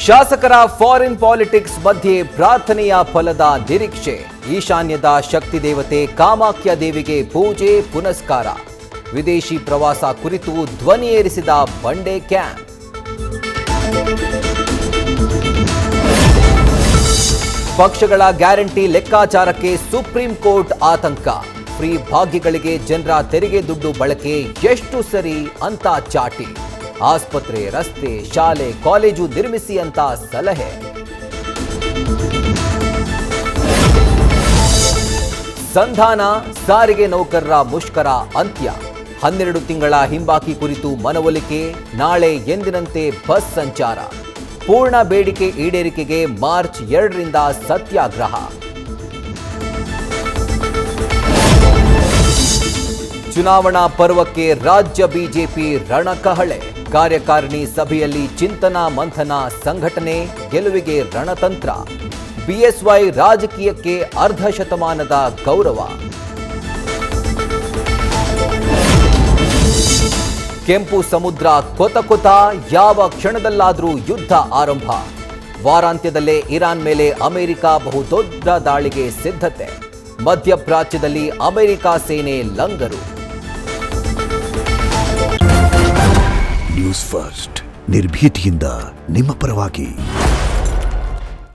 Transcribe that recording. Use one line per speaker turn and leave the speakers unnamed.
ಶಾಸಕರ foreign politics ಮಧ್ಯೆ ಪ್ರಾರ್ಥನೆಯ ಫಲದ ನಿರೀಕ್ಷೆ. ಈಶಾನ್ಯದ ಶಕ್ತಿ ದೇವತೆ ಕಾಮಾಖ್ಯ ದೇವಿಗೆ ಪೂಜೆ ಪುನಸ್ಕಾರ. ವಿದೇಶಿ ಪ್ರವಾಸ ಕುರಿತು ಧ್ವನಿ ಏರಿಸಿದ ಬಂಡೆ ಕ್ಯಾಂಪ್. ಪಕ್ಷಗಳ ಗ್ಯಾರಂಟಿ ಲೆಕ್ಕಾಚಾರಕ್ಕೆ ಸುಪ್ರೀಂ ಕೋರ್ಟ್ ಆತಂಕ. ಫ್ರೀ ಭಾಗ್ಯಗಳಿಗೆ ಜನರ ತೆರಿಗೆ ದುಡ್ಡು ಬಳಕೆ ಎಷ್ಟು ಸರಿ ಅಂತ ಚಾಟಿ. ಆಸ್ಪತ್ರೆ, ರಸ್ತೆ, ಶಾಲೆ, ಕಾಲೇಜು ನಿರ್ಮಿಸಿ ಅಂತ ಸಲಹೆ. ಸಂಧಾನ, ಸಾರಿಗೆ ನೌಕರರ ಮುಷ್ಕರ ಅಂತ್ಯ. 12 ತಿಂಗಳ ಹಿಂಬಾಕಿ ಕುರಿತು ಮನವೊಲಿಕೆ. ನಾಳೆ ಎಂದಿನಂತೆ ಬಸ್ ಸಂಚಾರ. ಪೂರ್ಣ ಬೇಡಿಕೆ ಈಡೇರಿಕೆಗೆ ಮಾರ್ಚ್ 2ರಿಂದ ಸತ್ಯಾಗ್ರಹ. ಚುನಾವಣಾ ಪರ್ವಕ್ಕೆ ರಾಜ್ಯ ಬಿಜೆಪಿ ರಣಕಹಳೆ. ಕಾರ್ಯಕಾರಿಣಿ ಸಭೆಯಲ್ಲಿ ಚಿಂತನಾ ಮಂಥನ, ಸಂಘಟನೆ, ಗೆಲುವಿಗೆ ರಣತಂತ್ರ. ಬಿಎಸ್ವೈ ರಾಜಕೀಯಕ್ಕೆ ಅರ್ಧ ಶತಮಾನದ ಗೌರವ. ಕೆಂಪು ಸಮುದ್ರ ಕೊತ ಯಾವ ಕ್ಷಣದಲ್ಲಾದರೂ ಯುದ್ಧ ಆರಂಭ. ವಾರಾಂತ್ಯದಲ್ಲೇ ಇರಾನ್ ಮೇಲೆ ಅಮೆರಿಕ ಬಹುದೊಡ್ಡ ದಾಳಿಗೆ ಸಿದ್ಧತೆ. ಮಧ್ಯಪ್ರಾಚ್ಯದಲ್ಲಿ ಅಮೆರಿಕ ಸೇನೆ ಲಂಗರು.
ನ್ಯೂಸ್ ಫಸ್ಟ್, ನಿರ್ಭೀತಿಯಿಂದ ನಿಮ್ಮ ಪರವಾಗಿ.